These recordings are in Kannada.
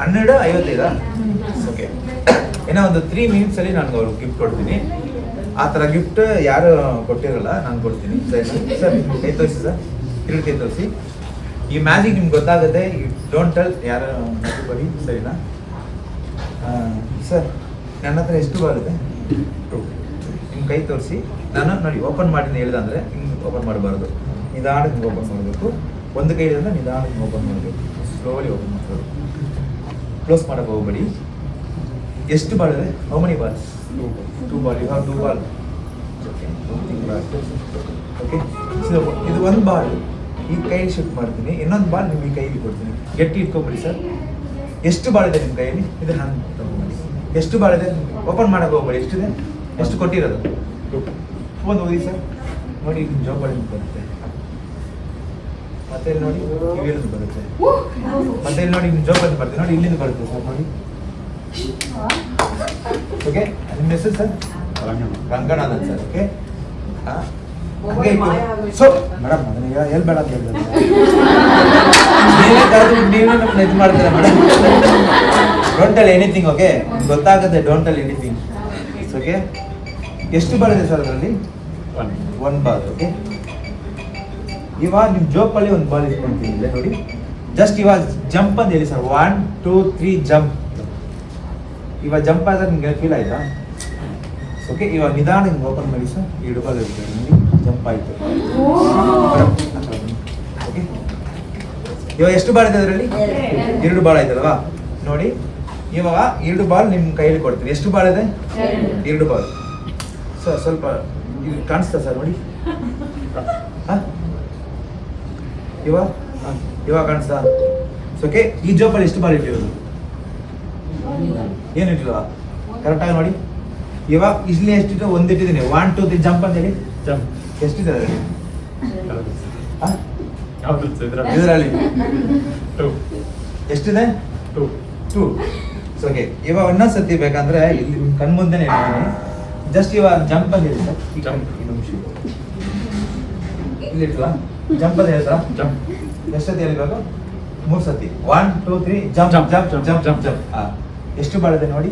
12:55. ಓಕೆ, ಏನೋ ಒಂದು 3 ಮಿನಿಟ್ಸಲ್ಲಿ ನಾನು ಅವ್ರಿಗೆ ಗಿಫ್ಟ್ ಕೊಡ್ತೀನಿ. ಆ ಥರ ಗಿಫ್ಟ್ ಯಾರು ಕೊಟ್ಟಿರಲ್ಲ, ನಾನು ಕೊಡ್ತೀನಿ. ಸರಿ ಸರ್, ಕೈ ತೋರಿಸಿ ಸರ್, ತಿರುಗಿ ಕೈ ತೋರಿಸಿ. ಈ ಮ್ಯಾಜಿಕ್ ನಿಮ್ಗೆ ಗೊತ್ತಾಗುತ್ತೆ. ಡೋಂಟ್ ಟೆಲ್ ಯಾರು ಬರೀ, ಸರಿನಾ? ಸರ್, ನನ್ನ ಹತ್ರ ಎಷ್ಟು ಬರುತ್ತೆ? 2. ನಿಮ್ಮ ಕೈ ತೋರಿಸಿ. ನಾನು ನೋಡಿ ಓಪನ್ ಮಾಡಿ ಹೇಳಿದಂದರೆ ಹಿಂಗೆ ಓಪನ್ ಮಾಡಬಾರ್ದು, ನಿಧಾನಕ್ಕೆ ಹಿಂಗೆ ಓಪನ್ ಮಾಡಬೇಕು. ಒಂದು ಕೈ ಹೇಳಿದ್ರೆ ನಿಧಾನಕ್ಕೆ ಹಿಂಗೆ ಓಪನ್ ಮಾಡಬೇಕು, ಸ್ಲೋಲಿ ಓಪನ್ ಮಾಡಬೇಕು, ಕ್ಲೋಸ್ ಮಾಡೋಕ್ಕೆ ಹೋಗ್ಬೇಡಿ. ಎಷ್ಟು ಬಾಲ್ ಇದೆ? How many balls? 2 ball. You have 2 ball. Okay, ಇದು ಒಂದು ಬಾಲ್ ಈ ಕೈಯಲ್ಲಿ ಶಿಫ್ಟ್ ಮಾಡ್ತೀನಿ, ಇನ್ನೊಂದು ಬಾಲ್ ನಿಮಗೆ ಕೈಯಲ್ಲಿ ಕೊಡ್ತೀನಿ. ಗಟ್ಟಿ ಇಟ್ಕೊಬಿಡಿ ಸರ್. ಎಷ್ಟು ಬಾಲ್ ಇದೆ ನಿಮ್ಮ ಕೈಯಲ್ಲಿ? ಇದು ಹ್ಯಾಂಡ್ ತಗೊಂಡ್ಬನ್ನಿ. ಎಷ್ಟು ಬಾಲ್ ಇದೆ? ಓಪನ್ ಮಾಡೋಕೆ ಹೋಗ್ಬೇಡಿ. ಎಷ್ಟಿದೆ? ಎಷ್ಟು ಕೊಟ್ಟಿರೋದು? ಫೋನ್ ಓದಿ ಸರ್. ನೋಡಿ, ನಿಮ್ಮ ಜೋಬಲ್ಲಿ ಬರುತ್ತೆ. ಮತ್ತೆ ನೋಡಿ ಇಲ್ಲಿಂದ ಬರುತ್ತೆ. ಮತ್ತೆ ಇಲ್ಲಿ ನೋಡಿ ನಿಮ್ಮ ಜೋಬಲ್ಲಿ ಬರುತ್ತೆ. ನೋಡಿ ಇಲ್ಲಿಂದ ಬರುತ್ತೆ ಸರ್. ನೋಡಿ. ಓಕೆ, ನಿಮ್ಮ ಹೆಸರು sir? Ranganathan sir. Okay, so madam ಅದನ್ನ ಹೇಳ್ಬೇಡ ಅಂತ ಹೇಳ್ತಾರೆ. ನೀವೇ ನಮ್ಮನ್ನ ಇದು ಮಾಡ್ತೀರಾ madam. Don't tell anything. Okay, ಗೊತ್ತಾಗುತ್ತೆ. Don't tell anything. ಓಕೆ, ಎಷ್ಟು ಬಾಲ್ ಇದೆ ಸರ್ ಅದರಲ್ಲಿ? 1 ಬಾಲ್. ಓಕೆ, ಇವಾಗ ನಿಮ್ಮ ಜೋಪಲ್ಲಿ ಒಂದು ಬಾಲ್ ಇಟ್ಕೊಂತೀನಿ. ಇಲ್ಲ ನೋಡಿ, ಜಸ್ಟ್ ಇವಾಗ ಜಂಪ್ ಅಂತ ಹೇಳಿ ಸರ್. 1 2 3 ಜಂಪ್. ಇವಾಗ ಜಂಪ್ ಆದ್ರೆ ನಿಮ್ಗೆ ಫೀಲ್ ಆಯ್ತಾ? ಓಕೆ, ಇವಾಗ ನಿಧಾನ ಹಿಂಗೆ ಓಪನ್ ಮಾಡಿ ಸರ್. 2 ಬಾಲ್ ಇರುತ್ತೆ ನೋಡಿ, ಜಂಪ್ ಆಯಿತು. ಓಕೆ, ಇವಾಗ ಎಷ್ಟು ಬಾಲ್ ಇದೆ ಅದರಲ್ಲಿ? 2 ಬಾಲ್ ಆಯ್ತಲ್ವಾ? ನೋಡಿ, ಇವಾಗ 2 ಬಾಲ್ ನಿಮ್ಮ ಕೈಯಲ್ಲಿ ಕೊಡ್ತೀನಿ. ಎಷ್ಟು ಬಾಲ್ ಇದೆ? 2 ಬಾಲ್. ಸರ್ ಸ್ವಲ್ಪ ಇಲ್ಲಿ ಕಾಣಿಸ್ತಾ ಸರ್? ನೋಡಿ, ಹಾಂ, ಇವಾಗ ಕಾಣಿಸ್ತಾ? ಓಕೆ, ಈ ಜೋಬಲ್ಲಿ ಎಷ್ಟು ಬಾಲ್ ಇಟ್ಟಿರೋದು? ಏನು ಇಟ್ಟಿಲ್ವಾ? ಕರೆಕ್ಟಾಗಿ ನೋಡಿ. ಇವಾಗ ಇಲ್ಲಿ ಎಷ್ಟಿದೆ? 1 ಇಟ್ಟಿದ್ದೀನಿ. 1 2 3 ಜಂಪ್ ಅಂತ ಹೇಳಿ. ಜಂಪ್ ಎಷ್ಟಿದೆ ಅದರಲ್ಲಿ? ಇದರಲ್ಲಿ 2 ಎಷ್ಟಿದೆ? 2. ಓಕೆ, ಇವಾಗ ಇನ್ನೊಂದು ಸತಿ ಬೇಕಂದ್ರೆ ಇಲ್ಲಿ ಕಣ್ ಮುಂದೆನೇ ಇಟ್ಟಿದ್ದೀನಿ. ಜಸ್ಟ್ ಇವಾಗ ಜಂಪ್ ಅಂತ ಹೇಳಿ ಸರ್. ಇಲ್ಲಿ ಇಟ್ಲಾ? ಜಂಪ್ ಅಂತ ಹೇಳ್ತಾ? ಜಂಪ್ ಎಷ್ಟು ಸತಿ ಹೇಳಿದಾಗ? 3 ಸತಿ. 1 2 3 jump jump jump jump jump jump. ಎಷ್ಟು ಬಾಳಿದೆ ನೋಡಿ?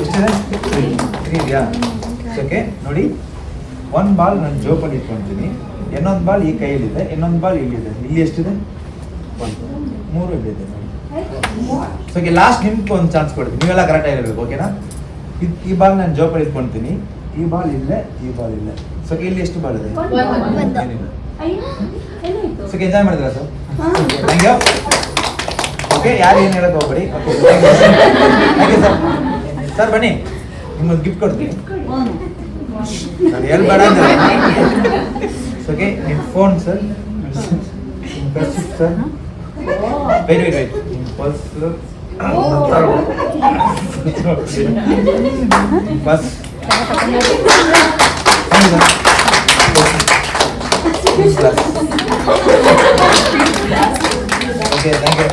ಎಷ್ಟಿದೆ? 3 ಇದೆಯಾ? ಓಕೆ, ನೋಡಿ, 1 ಬಾಲ್ ನಾನು ಜೋಪಲ್ಲಿ ಇಟ್ಕೊಳ್ತೀನಿ, ಇನ್ನೊಂದು ಬಾಲ್ ಈ ಕೈಯಲ್ಲಿದೆ, ಇನ್ನೊಂದು ಬಾಲ್ ಇಲ್ಲಿದೆ. ಇಲ್ಲಿ ಎಷ್ಟಿದೆ? 3 ಇಲ್ಲಿದೆ ನೋಡಿ. ಓಕೆ, ಲಾಸ್ಟ್ ನಿಮ್ಗೆ ಒಂದು ಚಾನ್ಸ್ ಕೊಡ್ತೀನಿ. ನೀವೆಲ್ಲ ಕರೆಕ್ಟಾಗಿ ಇರಬೇಕು. ಓಕೆನಾ? ಈ ಬಾಲ್ ನಾನು ಜೋಪಲ್ಲಿ ಇಟ್ಕೊಳ್ತೀನಿ, ಈ ಬಾಲ್ ಇಲ್ಲೇ, ಈ ಬಾಲ್ ಇಲ್ಲೇ. ಸೊ ಇಲ್ಲಿ ಎಷ್ಟು ಬಾಲ್ ಇದೆ? ಏನಿಲ್ಲ. ಸೊ ಎಂಜಾಯ್ ಮಾಡಿದ್ರಾ ಸರ್? Thank you. ಓಕೆ, ಯಾರು ಏನು ಹೇಳಕ್ಕೆ ಹೋಗ್ಬೇಡಿ. Okay, thank you sir. Sir ಬನ್ನಿ, ನಿಮ್ಮೊಂದು ಗಿಫ್ಟ್ ಕೊಡ್ತೀನಿ. ನಾನು ಹೇಳ್ಬೇಡ ಅಂದರೆ. ಓಕೆ, ನಿಮ್ಮ ಫೋನ್ ಸರ್, ನಿಮ್ಮ ಪರ್ಸ್ ಸರ್. ವೆಯ್ಟ್ ನಿಮ್ಮ purse purse. Okay, thank you.